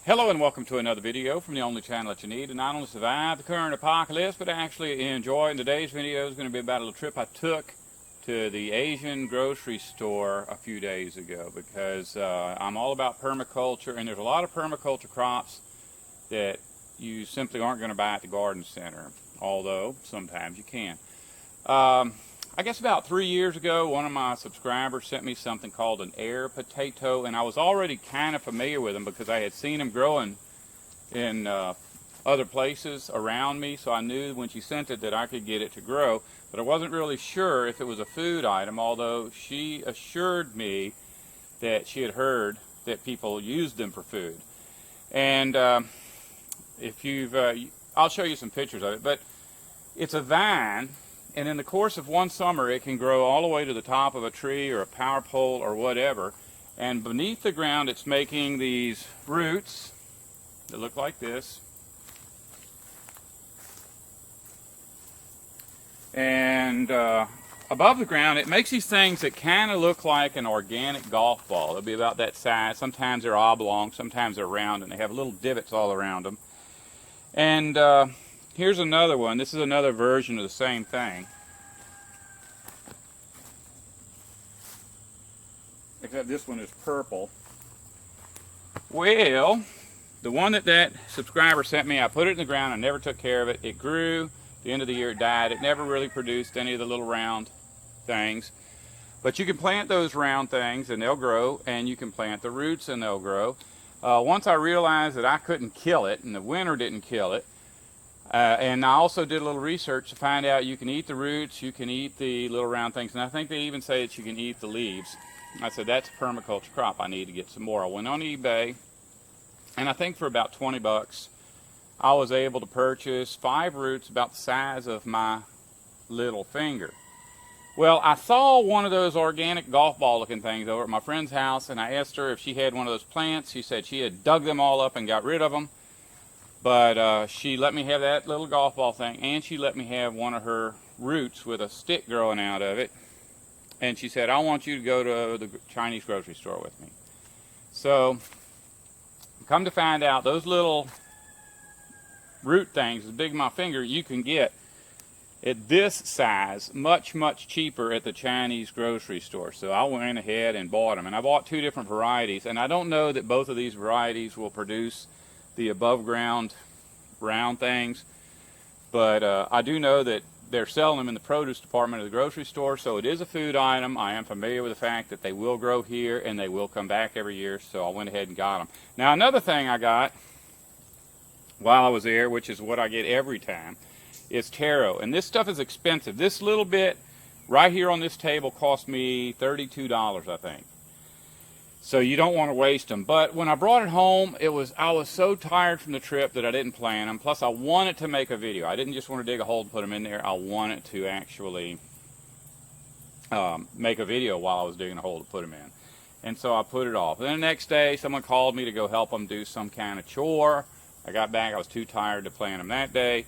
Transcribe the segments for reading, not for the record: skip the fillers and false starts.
Hello and welcome to another video from the only channel that you need to not only survive the current apocalypse, but actually enjoy. And today's video is going to be about a little trip I took to the Asian grocery store a few days ago, because I'm all about permaculture, and there's a lot of permaculture crops that you simply aren't going to buy at the garden center, although sometimes you can. I guess about 3 years ago, one of my subscribers sent me something called an air potato, and I was already kind of familiar with them because I had seen them growing in other places around me, so I knew when she sent it that I could get it to grow, but I wasn't really sure if it was a food item, although she assured me that she had heard that people used them for food. And if you've, I'll show you some pictures of it, but it's a vine. And in the course of one summer, it can grow all the way to the top of a tree or a power pole or whatever. And beneath the ground, it's making these roots that look like this. And above the ground, it makes these things that kind of look like an organic golf ball. They'll be about that size. Sometimes they're oblong, sometimes they're round, and they have little divots all around them. And here's another one. This is another version of the same thing, except this one is purple. Well, the one that subscriber sent me, I put it in the ground. I never took care of it. It grew. At the end of the year, it died. It never really produced any of the little round things. But you can plant those round things and they'll grow, and you can plant the roots and they'll grow. Once I realized that I couldn't kill it, and the winter didn't kill it, and I also did a little research to find out you can eat the roots, you can eat the little round things, and I think they even say that you can eat the leaves. I said, that's a permaculture crop. I need to get some more. I went on eBay, and I think for about 20 bucks, I was able to purchase 5 roots about the size of my little finger. Well, I saw one of those organic golf ball looking things over at my friend's house, and I asked her if she had one of those plants. She said she had dug them all up and got rid of them. But she let me have that little golf ball thing, and she let me have one of her roots with a stick growing out of it. And she said, I want you to go to the Chinese grocery store with me. So, come to find out, those little root things, as big as my finger, you can get at this size much, much cheaper at the Chinese grocery store. So I went ahead and bought them. And I bought 2 different varieties. And I don't know that both of these varieties will produce the above ground round things, but I do know that they're selling them in the produce department of the grocery store, so it is a food item. I am familiar with the fact that they will grow here and they will come back every year, so I went ahead and got them. Now, another thing I got while I was there, which is what I get every time, is taro. And this stuff is expensive. This little bit right here on this table cost me $32, I think. So you don't want to waste them. But when I brought it home, I was so tired from the trip that I didn't plant them. Plus, I wanted to make a video. I didn't just want to dig a hole and put them in there. I wanted to actually make a video while I was digging a hole to put them in. And so I put it off. And then the next day, someone called me to go help them do some kind of chore. I got back. I was too tired to plant them that day.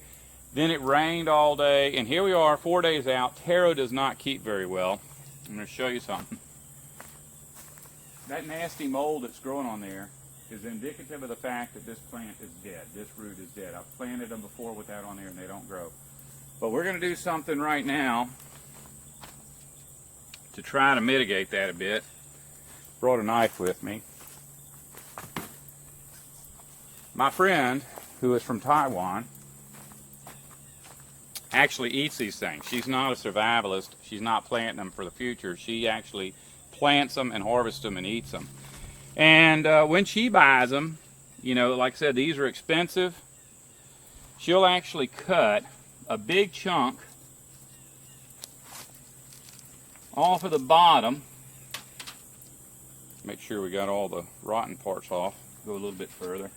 Then it rained all day. And here we are, 4 days out. Taro does not keep very well. I'm going to show you something. That nasty mold that's growing on there is indicative of the fact that this plant is dead. This root is dead. I've planted them before with that on there and they don't grow. But we're going to do something right now to try to mitigate that a bit. Brought a knife with me. My friend, who is from Taiwan, actually eats these things. She's not a survivalist. She's not planting them for the future. She actually plants them and harvests them and eats them. And when she buys them, you know, like I said, these are expensive. She'll actually cut a big chunk off of the bottom. Make sure we got all the rotten parts off. Go a little bit further.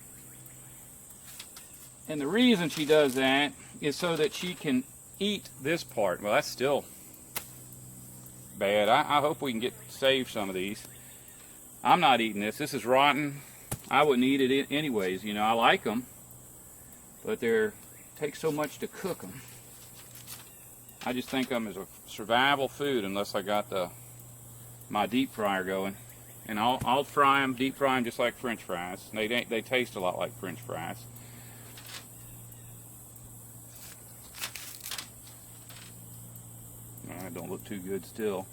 And the reason she does that is so that she can eat this part. Well, that's still bad. I hope we can save some of these. I'm not eating this. This is rotten. I wouldn't eat it anyways. You know, I like them, but it takes so much to cook them. I just think of them as a survival food unless I got my deep fryer going. and I'll fry them, deep fry them just like French fries. They taste a lot like French fries. Don't look too good still.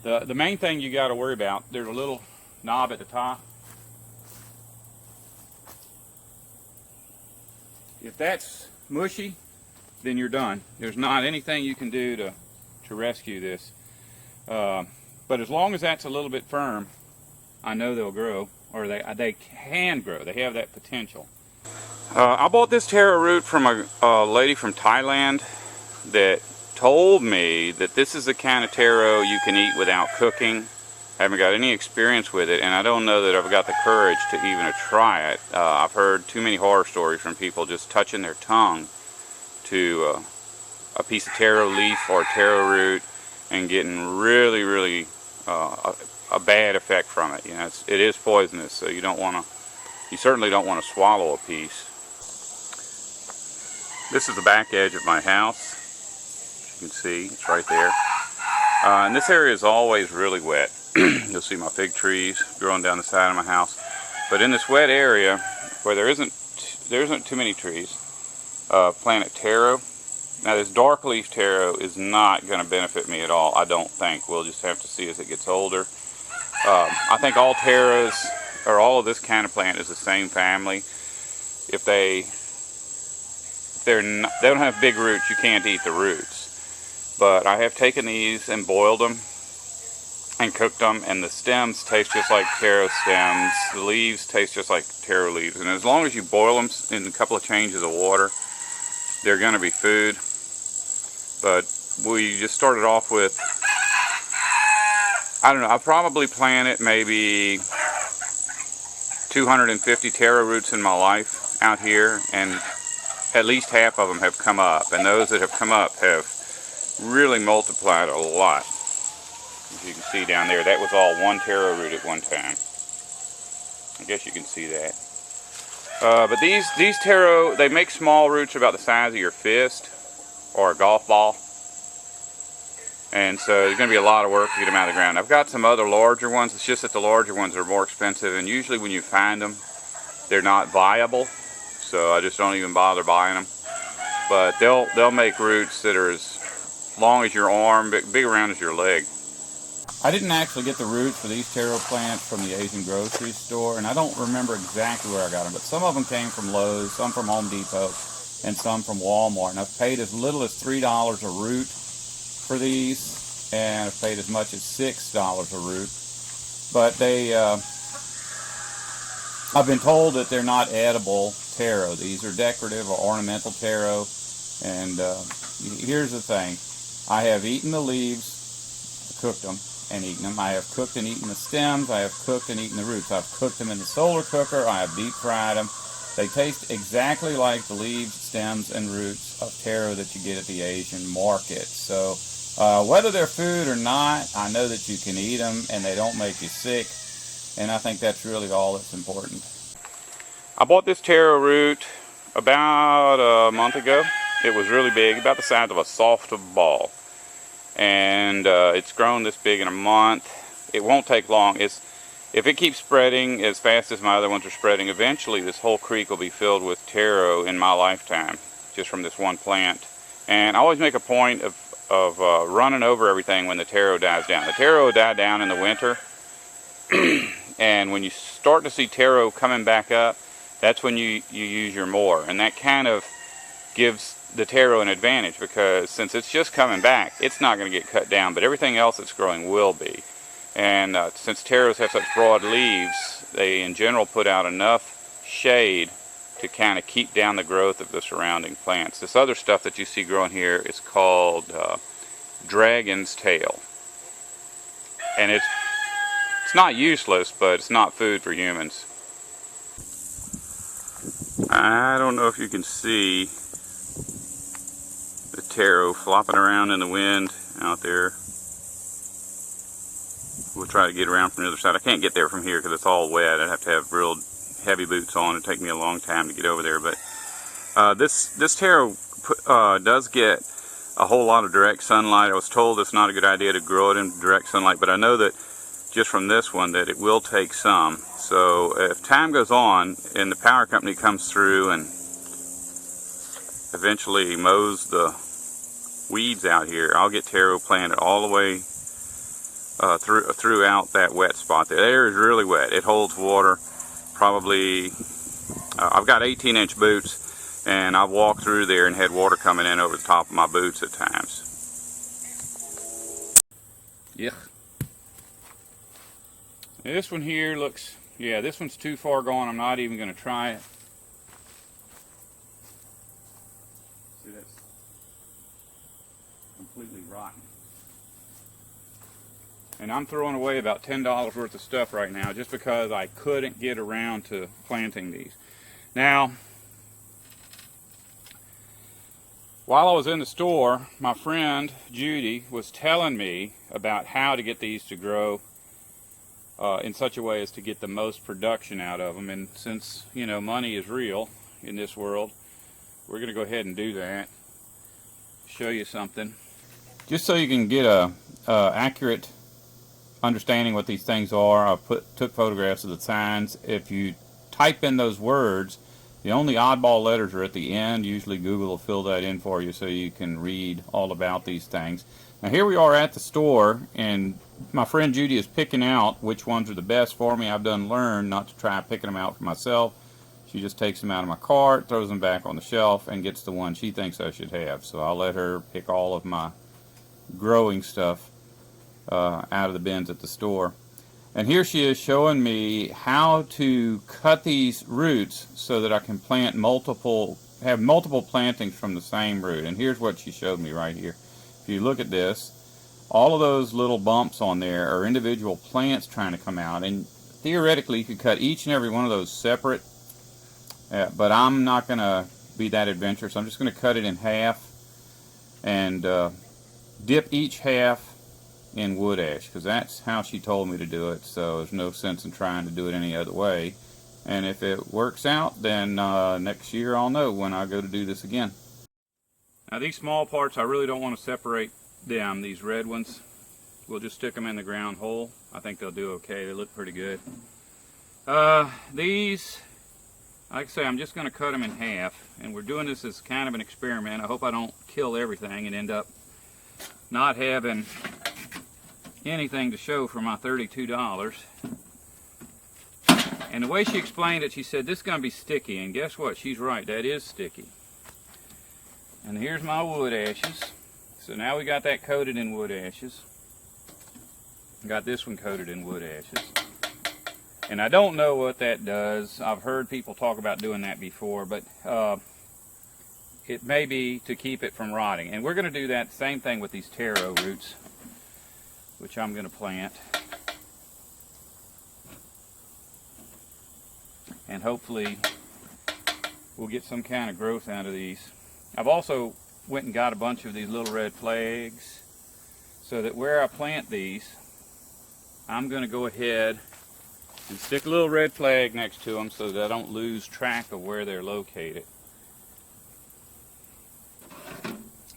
The main thing you got to worry about, there's a little knob at the top. If that's mushy, then you're done. There's not anything you can do to rescue this. But as long as that's a little bit firm, I know they'll grow, or they can grow. They have that potential. I bought this taro root from a lady from Thailand that told me that this is the kind of taro you can eat without cooking. I haven't got any experience with it, and I don't know that I've got the courage to even try it. I've heard too many horror stories from people just touching their tongue to a piece of taro leaf or taro root and getting really, really a bad effect from it. You know, it is poisonous, so you certainly don't want to swallow a piece. This is the back edge of my house. You can see it's right there, and this area is always really wet. You'll see my fig trees growing down the side of my house, but in this wet area where there isn't too many trees, planted taro. Now this dark leaf taro is not going to benefit me at all, I don't think. We'll just have to see as it gets older. I think all taros, or all of this kind of plant, is the same family. If they don't have big roots, you can't eat the roots. But I have taken these and boiled them and cooked them, and the stems taste just like taro stems. The leaves taste just like taro leaves. And as long as you boil them in a couple of changes of water, they're going to be food. But we just started off with, I don't know, I probably planted maybe 250 taro roots in my life out here, and at least half of them have come up. And those that have come up have really multiplied a lot. As you can see down there, that was all one taro root at one time. I guess you can see that. But these taro, they make small roots about the size of your fist or a golf ball. And so there's going to be a lot of work to get them out of the ground. I've got some other larger ones. It's just that the larger ones are more expensive, and usually when you find them, they're not viable. So I just don't even bother buying them. But they'll make roots that are as long as your arm, big around as your leg. I didn't actually get the roots for these taro plants from the Asian grocery store, and I don't remember exactly where I got them, but some of them came from Lowe's, some from Home Depot, and some from Walmart. And I've paid as little as $3 a root for these, and I've paid as much as $6 a root. But I've been told that they're not edible taro. These are decorative or ornamental taro, and here's the thing. I have eaten the leaves, cooked them, and eaten them. I have cooked and eaten the stems. I have cooked and eaten the roots. I've cooked them in the solar cooker. I have deep fried them. They taste exactly like the leaves, stems, and roots of taro that you get at the Asian market. So whether they're food or not, I know that you can eat them and they don't make you sick. And I think that's really all that's important. I bought this taro root about a month ago. It was really big, about the size of a softball. And it's grown this big in a month. It won't take long. If it keeps spreading as fast as my other ones are spreading, eventually this whole creek will be filled with taro in my lifetime, just from this one plant. And I always make a point of running over everything when the taro dies down. The taro will die down in the winter, and when you start to see taro coming back up, that's when you use your mower. And that kind of gives the taro an advantage, because since it's just coming back, it's not going to get cut down, but everything else that's growing will be. And since taros have such broad leaves, they in general put out enough shade to kind of keep down the growth of the surrounding plants. This other stuff that you see growing here is called dragon's tail, and it's not useless, but it's not food for humans. I don't know if you can see the taro flopping around in the wind out there. We'll try to get around from the other side. I can't get there from here because it's all wet. I'd have to have real heavy boots on. It'd take me a long time to get over there. But this taro does get a whole lot of direct sunlight. I was told it's not a good idea to grow it in direct sunlight, but I know that just from this one that it will take some. So if time goes on and the power company comes through and eventually mows the weeds out here, I'll get taro planted all the way throughout that wet spot there. There is really wet. It holds water. Probably, I've got 18-inch boots, and I've walked through there and had water coming in over the top of my boots at times. Yuck. This one here looks, yeah, this one's too far gone. I'm not even going to try it. See, that's completely rotten. And I'm throwing away about $10 worth of stuff right now just because I couldn't get around to planting these. Now, while I was in the store, my friend Judy was telling me about how to get these to grow in such a way as to get the most production out of them. And since, you know, money is real in this world, we're going to go ahead and do that. Show you something. Just so you can get a accurate understanding what these things are, I took photographs of the signs. If you type in those words, the only oddball letters are at the end. Usually Google will fill that in for you so you can read all about these things. Now here we are at the store, and my friend Judy is picking out which ones are the best for me. I've done learned not to try picking them out for myself. She just takes them out of my cart, throws them back on the shelf, and gets the one she thinks I should have. So I'll let her pick all of my growing stuff out of the bins at the store. And here she is showing me how to cut these roots so that I can plant have multiple plantings from the same root. And here's what she showed me right here. If you look at this, all of those little bumps on there are individual plants trying to come out, and theoretically you could cut each and every one of those separate, but I'm not going to be that adventurous. I'm just going to cut it in half and dip each half in wood ash, because that's how she told me to do it. So there's no sense in trying to do it any other way. And if it works out, then next year I'll know when I go to do this again. Now these small parts, I really don't want to separate them. These red ones, we'll just stick them in the ground whole. I think they'll do okay. They look pretty good. These, like I say, I'm just going to cut them in half, and we're doing this as kind of an experiment. I hope I don't kill everything and end up not having anything to show for my $32. And the way she explained it, she said this is going to be sticky, and guess what? She's right, that is sticky. And here's my wood ashes. So now we got that coated in wood ashes. Got this one coated in wood ashes. And I don't know what that does. I've heard people talk about doing that before, but it may be to keep it from rotting. And we're going to do that same thing with these taro roots, which I'm going to plant. And hopefully we'll get some kind of growth out of these. I've also went and got a bunch of these little red flags so that where I plant these, I'm going to go ahead and stick a little red flag next to them so that I don't lose track of where they're located.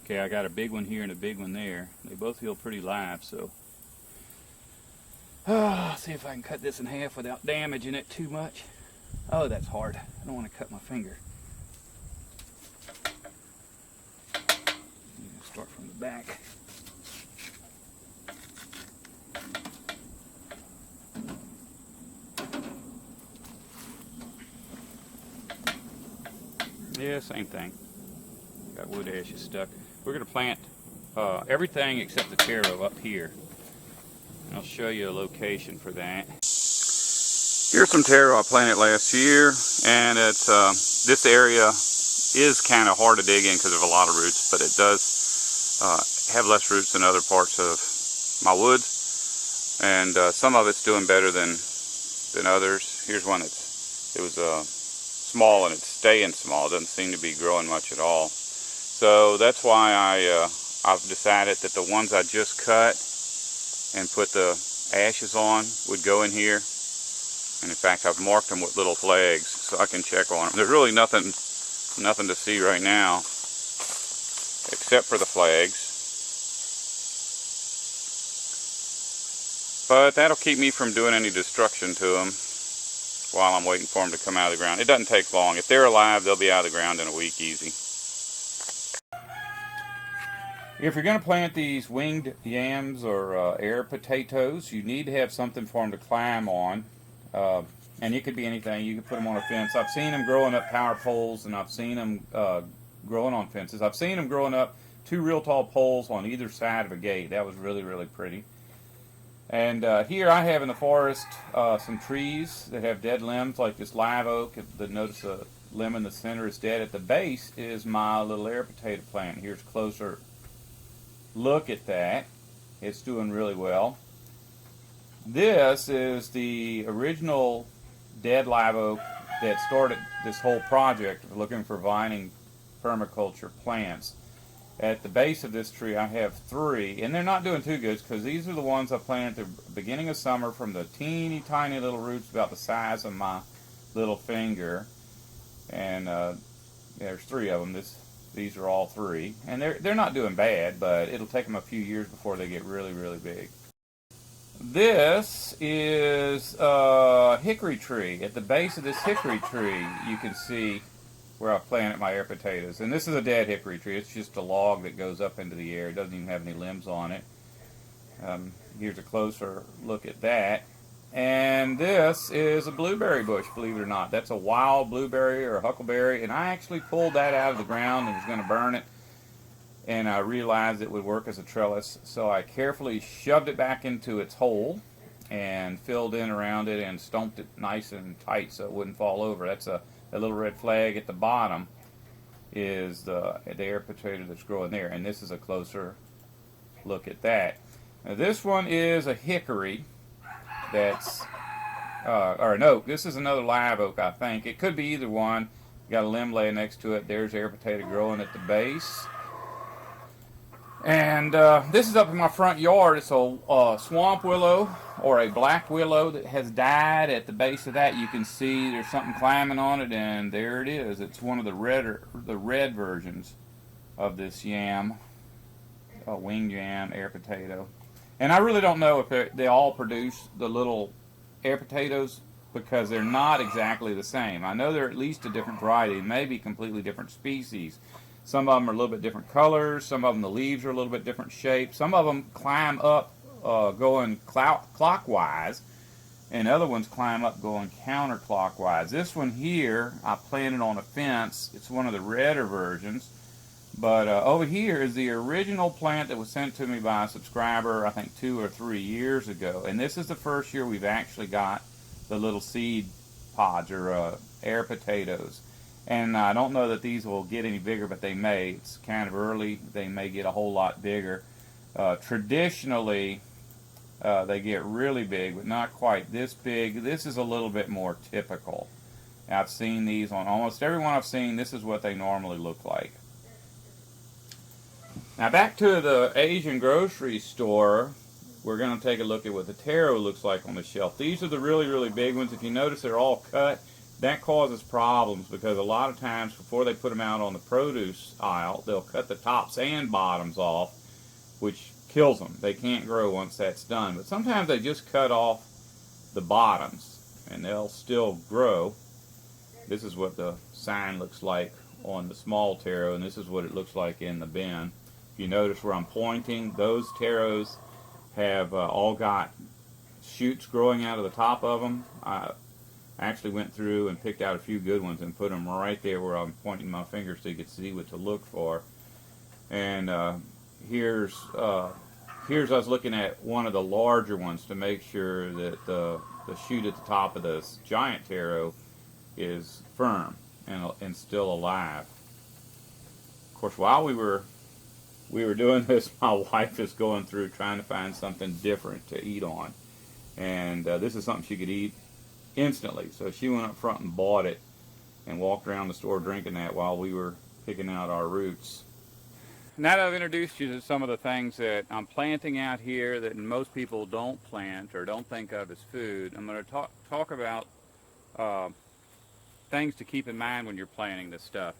Okay, I got a big one here and a big one there. They both feel pretty live, so see if I can cut this in half without damaging it too much. Oh, that's hard. I don't want to cut my finger. Start from the back. Yeah, same thing. Got wood ashes stuck. We're going to plant everything except the taro up here. I'll show you a location for that. Here's some taro I planted last year, and it's this area is kind of hard to dig in because of a lot of roots, but it does have less roots than other parts of my woods, and some of it's doing better than others. Here's one it was small, and it's staying small. It doesn't seem to be growing much at all. So that's why I've decided that the ones I just cut and put the ashes on would go in here. And in fact, I've marked them with little flags so I can check on them. There's really nothing to see right now except for the flags. But that'll keep me from doing any destruction to them while I'm waiting for them to come out of the ground. It doesn't take long. If they're alive, they'll be out of the ground in a week easy. If you're going to plant these winged yams or air potatoes, you need to have something for them to climb on. And it could be anything. You can put them on a fence. I've seen them growing up power poles, and I've seen them growing on fences. I've seen them growing up 2 real tall poles on either side of a gate. That was really, really pretty. And here I have in the forest some trees that have dead limbs, like this live oak. Notice the limb in the center is dead. At the base is my little air potato plant. Here's a closer look at that. It's doing really well. This is the original dead live oak that started this whole project of looking for vining permaculture plants. At the base of this tree I have 3, and they're not doing too good because these are the ones I planted at the beginning of summer from the teeny tiny little roots about the size of my little finger. And there's 3 of them. These are all 3, and they're not doing bad, but it'll take them a few years before they get really, really big. This is a hickory tree. At the base of this hickory tree, you can see where I planted my air potatoes. And this is a dead hickory tree. It's just a log that goes up into the air. It doesn't even have any limbs on it. Here's a closer look at that. And this is a blueberry bush, believe it or not. That's a wild blueberry or a huckleberry, and I actually pulled that out of the ground and was going to burn it. And I realized it would work as a trellis, so I carefully shoved it back into its hole and filled in around it and stomped it nice and tight so it wouldn't fall over. That's a little red flag at the bottom is the air potato that's growing there, and this is a closer look at that. Now this one is a hickory that's, or no, this is another live oak, I think. It could be either one. Got a limb laying next to it. There's air potato growing at the base. And this is up in my front yard. It's a swamp willow or a black willow that has died. At the base of that you can see there's something climbing on it, and there it is. It's one of the red versions of this yam, winged yam air potato. And I really don't know if they all produce the little air potatoes because they're not exactly the same. I know they're at least a different variety, maybe completely different species. Some of them are a little bit different colors. Some of them, the leaves are a little bit different shape. Some of them climb up going clockwise, and other ones climb up going counterclockwise. This one here, I planted on a fence. It's one of the redder versions. But over here is the original plant that was sent to me by a subscriber, I think 2 or 3 years ago. And this is the first year we've actually got the little seed pods or air potatoes. And I don't know that these will get any bigger, but they may. It's kind of early. They may get a whole lot bigger. Traditionally, they get really big, but not quite this big. This is a little bit more typical. I've seen these on almost everyone I've seen. This is what they normally look like. Now back to the Asian grocery store, we're going to take a look at what the taro looks like on the shelf. These are the really, really big ones. If you notice, they're all cut. That causes problems because a lot of times before they put them out on the produce aisle, they'll cut the tops and bottoms off, which kills them. They can't grow once that's done. But sometimes they just cut off the bottoms and they'll still grow. This is what the sign looks like on the small taro, and this is what it looks like in the bin. If you notice where I'm pointing, those taros have all got shoots growing out of the top of them. I actually went through and picked out a few good ones and put them right there where I'm pointing my finger so you can see what to look for. And here's I was looking at one of the larger ones to make sure that the shoot at the top of this giant taro is firm and still alive. Of course, while we were doing this, my wife is going through trying to find something different to eat on, and this is something she could eat instantly. So she went up front and bought it and walked around the store drinking that while we were picking out our roots. Now that I've introduced you to some of the things that I'm planting out here that most people don't plant or don't think of as food, I'm going to talk about things to keep in mind when you're planting this stuff.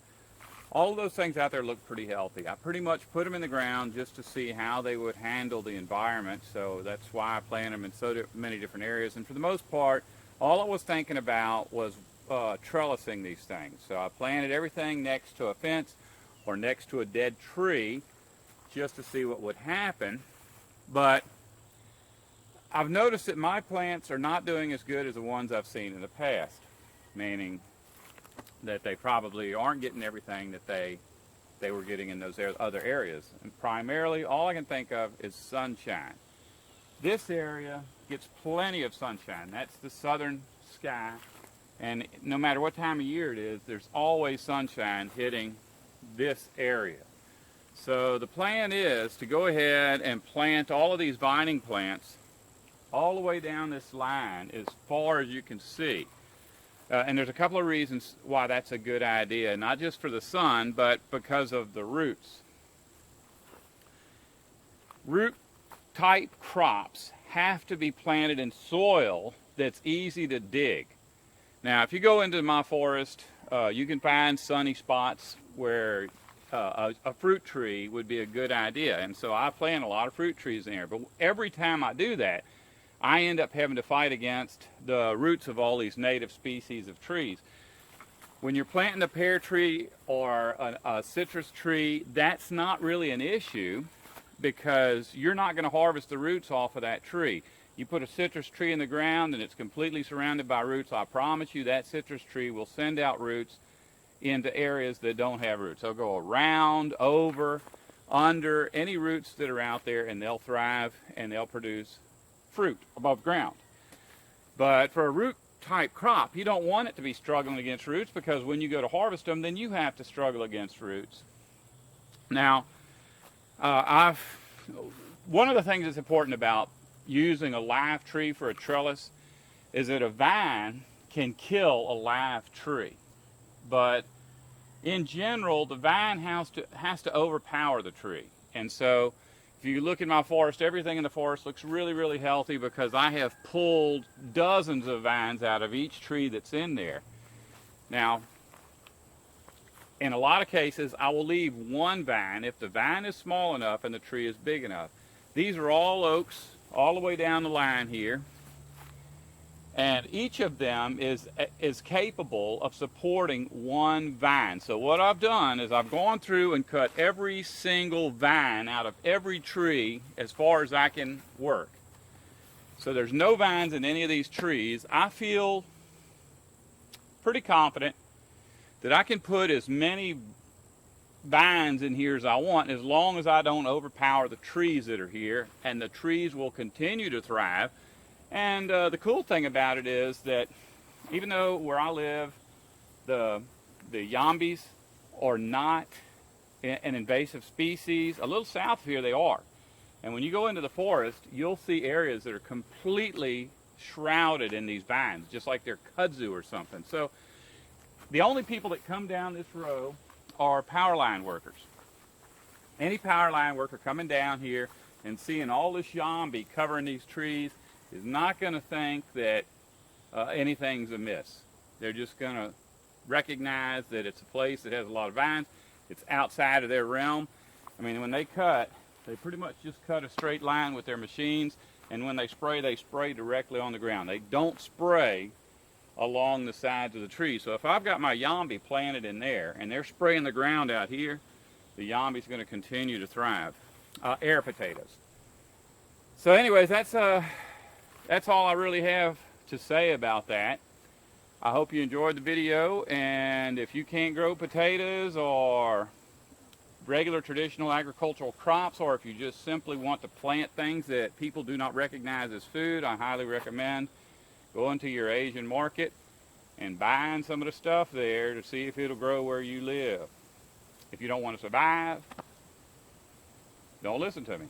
All of those things out there look pretty healthy. I pretty much put them in the ground just to see how they would handle the environment, so that's why I plant them in so many different areas. And for the most part, all I was thinking about was trellising these things. So I planted everything next to a fence or next to a dead tree just to see what would happen. But I've noticed that my plants are not doing as good as the ones I've seen in the past, meaning that they probably aren't getting everything that they were getting in those other areas. And primarily, all I can think of is sunshine. This area gets plenty of sunshine. That's the southern sky. And no matter what time of year it is, there's always sunshine hitting this area. So the plan is to go ahead and plant all of these vining plants all the way down this line as far as you can see. And there's a couple of reasons why that's a good idea, not just for the sun, but because of the roots. Root type crops have to be planted in soil that's easy to dig. Now, if you go into my forest, you can find sunny spots where a fruit tree would be a good idea. And so I plant a lot of fruit trees in there. But every time I do that, I end up having to fight against the roots of all these native species of trees. When you're planting a pear tree or a citrus tree, that's not really an issue because you're not going to harvest the roots off of that tree. You put a citrus tree in the ground and it's completely surrounded by roots, I promise you that citrus tree will send out roots into areas that don't have roots. They'll go around, over, under any roots that are out there, and they'll thrive and they'll produce fruit above ground. But for a root type crop, you don't want it to be struggling against roots, because when you go to harvest them, then you have to struggle against roots. Now, one of the things that's important about using a live tree for a trellis is that a vine can kill a live tree. But in general, the vine has to overpower the tree. And so if you look in my forest, everything in the forest looks really, really healthy because I have pulled dozens of vines out of each tree that's in there. Now, in a lot of cases, I will leave one vine if the vine is small enough and the tree is big enough. These are all oaks all the way down the line here. And each of them is capable of supporting one vine. So what I've done is I've gone through and cut every single vine out of every tree as far as I can work. So there's no vines in any of these trees. I feel pretty confident that I can put as many vines in here as I want, as long as I don't overpower the trees that are here, and the trees will continue to thrive. And the cool thing about it is that even though where I live, the Yams are not an invasive species, a little south of here they are. And when you go into the forest, you'll see areas that are completely shrouded in these vines, just like they're kudzu or something. So the only people that come down this row are power line workers. Any power line worker coming down here and seeing all this yambi covering these trees is not going to think that anything's amiss. They're just going to recognize that it's a place that has a lot of vines. It's outside of their realm. I mean, when they cut, they pretty much just cut a straight line with their machines, and when they spray directly on the ground. They don't spray along the sides of the tree. So if I've got my yambi planted in there and they're spraying the ground out here, the yambi's going to continue to thrive. Air potatoes. So anyways, that's all I really have to say about that. I hope you enjoyed the video, and if you can't grow potatoes or regular traditional agricultural crops, or if you just simply want to plant things that people do not recognize as food, I highly recommend going to your Asian market and buying some of the stuff there to see if it'll grow where you live. If you don't want to survive, don't listen to me.